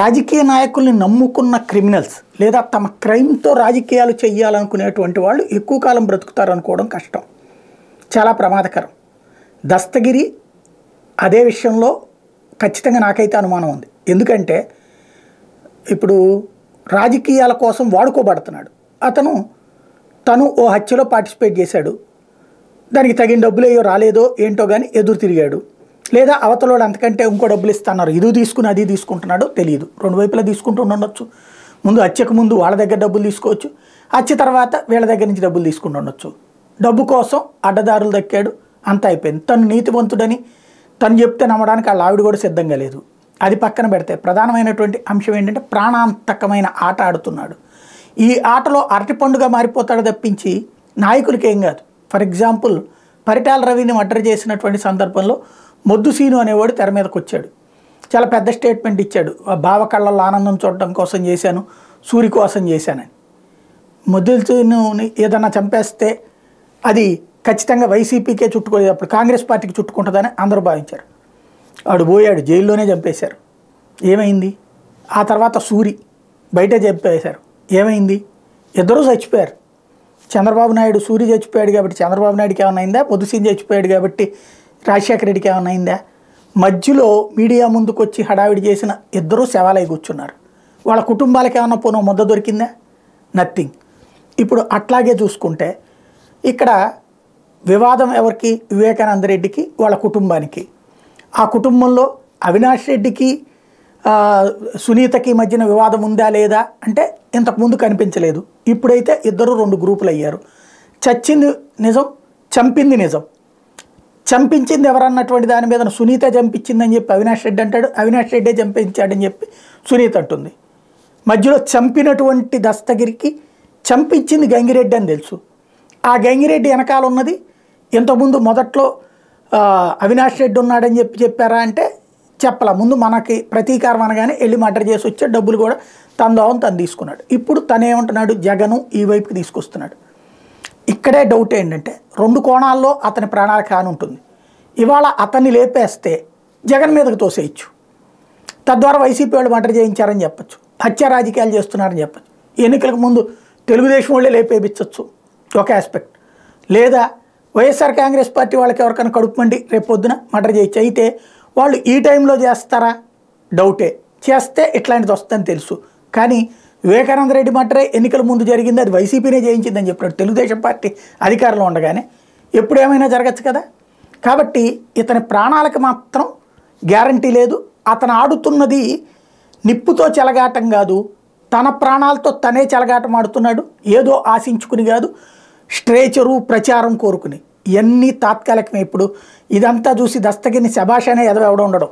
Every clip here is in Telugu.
రాజకీయ నాయకుల్ని నమ్ముకున్న క్రిమినల్స్ లేదా తమ క్రైమ్తో రాజకీయాలు చేయాలనుకునేటువంటి వాళ్ళు ఎక్కువ కాలం బ్రతుకుతారు అనుకోవడం కష్టం, చాలా ప్రమాదకరం. దస్తగిరి అదే విషయంలో ఖచ్చితంగా నాకైతే అనుమానం ఉంది. ఎందుకంటే ఇప్పుడు రాజకీయాల కోసం వాడుకోబడుతున్నాడు. తను ఓ హత్యలో పార్టిసిపేట్ చేశాడు, దానికి తగిన డబ్బులు ఏయో రాలేదో ఏంటో కానీ ఎదురు తిరిగాడు, లేదా అవతలోడు అంతకంటే ఇంకో డబ్బులు ఇస్తున్నారు, ఇది తీసుకుని అది తీసుకుంటున్నాడో తెలియదు. రెండు వైపులా తీసుకుంటూ ఉండొచ్చు. ముందు హత్యకు ముందు వాళ్ళ దగ్గర డబ్బులు తీసుకోవచ్చు, హత్య తర్వాత వీళ్ళ దగ్గర నుంచి డబ్బులు తీసుకుంటూ ఉండొచ్చు. డబ్బు కోసం అడ్డదారులు దక్కాడు, అంతా అయిపోయింది. తను నీతివంతుడని తను చెప్తే నమ్మడానికి వాళ్ళ ఆవిడ కూడా సిద్ధంగా లేదు. అది పక్కన పెడితే ప్రధానమైనటువంటి అంశం ఏంటంటే ప్రాణాంతకమైన ఆట ఆడుతున్నాడు. ఈ ఆటలో అరటిపండుగా మారిపోతాడు తప్పించి నాయకులకి ఏం కాదు. ఫర్ ఎగ్జాంపుల్ పరిటాల రవిని మర్డర్ చేసినటువంటి సందర్భంలో మొద్దు సీను అనేవాడు తెర మీదకి వచ్చాడు, చాలా పెద్ద స్టేట్మెంట్ ఇచ్చాడు. బావ కళ్ళల్లో ఆనందం చూడటం కోసం చేశాను, సూరి కోసం చేశానని. మొద్దు సీనుని ఏదన్నా చంపేస్తే అది ఖచ్చితంగా వైసీపీకే చుట్టుకోలేదు, అప్పుడు కాంగ్రెస్ పార్టీకి చుట్టుకుంటుందని అందరూ భావించారు. వాడు పోయాడు, జైల్లోనే చంపేశారు. ఏమైంది? ఆ తర్వాత సూరి బయట చంపేశారు. ఏమైంది? ఇద్దరూ చచ్చిపోయారు. చంద్రబాబు నాయుడు సూరి చచ్చిపోయాడు కాబట్టి చంద్రబాబు నాయుడుకి ఏమైనా అయిందా? మొద్దు సీన్ చచ్చిపోయాడు కాబట్టి రాజశేఖర రెడ్డికి ఏమైనా అయిందా? మధ్యలో మీడియా ముందుకు వచ్చి హడావిడి చేసిన ఇద్దరూ శవాలై కూర్చున్నారు. వాళ్ళ కుటుంబాలకు ఏమన్నా పోనో ముద్ద దొరికిందా? నథింగ్. ఇప్పుడు అట్లాగే చూసుకుంటే ఇక్కడ వివాదం ఎవరికి? వివేకానంద రెడ్డికి, వాళ్ళ కుటుంబానికి. ఆ కుటుంబంలో అవినాష్ రెడ్డికి సునీతకి మధ్యన వివాదం ఉందా లేదా అంటే ఇంతకుముందు కనిపించలేదు. ఇప్పుడైతే ఇద్దరు రెండు గ్రూపులు అయ్యారు. చచ్చింది నిజం, చంపింది నిజం. చంపించింది ఎవరన్నటువంటి దాని మీద సునీత చంపించిందని చెప్పి అవినాష్ రెడ్డి అంటాడు, అవినాష్ రెడ్డే చంపించాడని చెప్పి సునీత అంటుంది. మధ్యలో చంపినటువంటి దస్తగిరికి చంపించింది గంగిరెడ్డి అని తెలుసు. ఆ గంగిరెడ్డి వెనకాల ఉన్నది ఇంతకుముందు మొదట్లో అవినాష్ రెడ్డి ఉన్నాడని చెప్పారా అంటే చెప్పలా. ముందు మనకి ప్రతీకారం అనగానే వెళ్ళి మర్డర్ చేసి వచ్చే డబ్బులు కూడా తను తీసుకున్నాడు. ఇప్పుడు తనేమంటున్నాడు? జగను ఈ వైపుకి తీసుకొస్తున్నాడు. ఇక్కడే డౌట్ ఏంటంటే రెండు కోణాల్లో అతని ప్రాణాలకు హాని ఉంటుంది. ఇవాళ అతన్ని లేపేస్తే జగన్ మీదకి తోసేయచ్చు, తద్వారా వైసీపీ వాళ్ళు మర్డర్ చేయించారని చెప్పచ్చు, హత్య రాజకీయాలు చేస్తున్నారని చెప్పచ్చు. ఎన్నికలకు ముందు తెలుగుదేశం వాళ్ళే లేపేపించవచ్చు ఒక ఆస్పెక్ట్, లేదా వైఎస్ఆర్ కాంగ్రెస్ పార్టీ వాళ్ళకి ఎవరికైనా కడుపు మండి రేపు పొద్దున మర్డర్ చేయొచ్చు. అయితే వాళ్ళు ఈ టైంలో చేస్తారా? డౌటే. చేస్తే ఇట్లాంటిది వస్తుందని తెలుసు. కానీ వివేకానంద రెడ్డి మర్డరే ఎన్నికల ముందు జరిగింది, అది వైసీపీనే చేయించిందని చెప్పినాడు. తెలుగుదేశం పార్టీ అధికారంలో ఉండగానే ఎప్పుడు ఏమైనా జరగచ్చు కదా. కాబట్టి ఇతని ప్రాణాలకు మాత్రం గ్యారంటీ లేదు. అతను ఆడుతున్నది నిప్పుతో చెలగాటం కాదు, తన ప్రాణాలతో తనే చెలగాటం ఆడుతున్నాడు. ఏదో ఆశించుకుని కాదు, స్ట్రేచరు ప్రచారం కోరుకుని. ఇవన్నీ తాత్కాలికమే. ఇప్పుడు ఇదంతా చూసి దస్తగిరిని శభాష్ అనే ఎదవెవడం ఉండడం.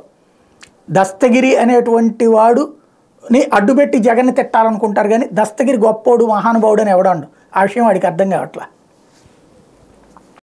దస్తగిరి అనేటువంటి వాడుని అడ్డుపెట్టి జగన్ని తిట్టాలనుకుంటారు, కానీ దస్తగిరి గొప్పోడు మహానుభావుడు అని ఎవడండు. ఆ విషయం వాడికి అర్థం కావట్లా.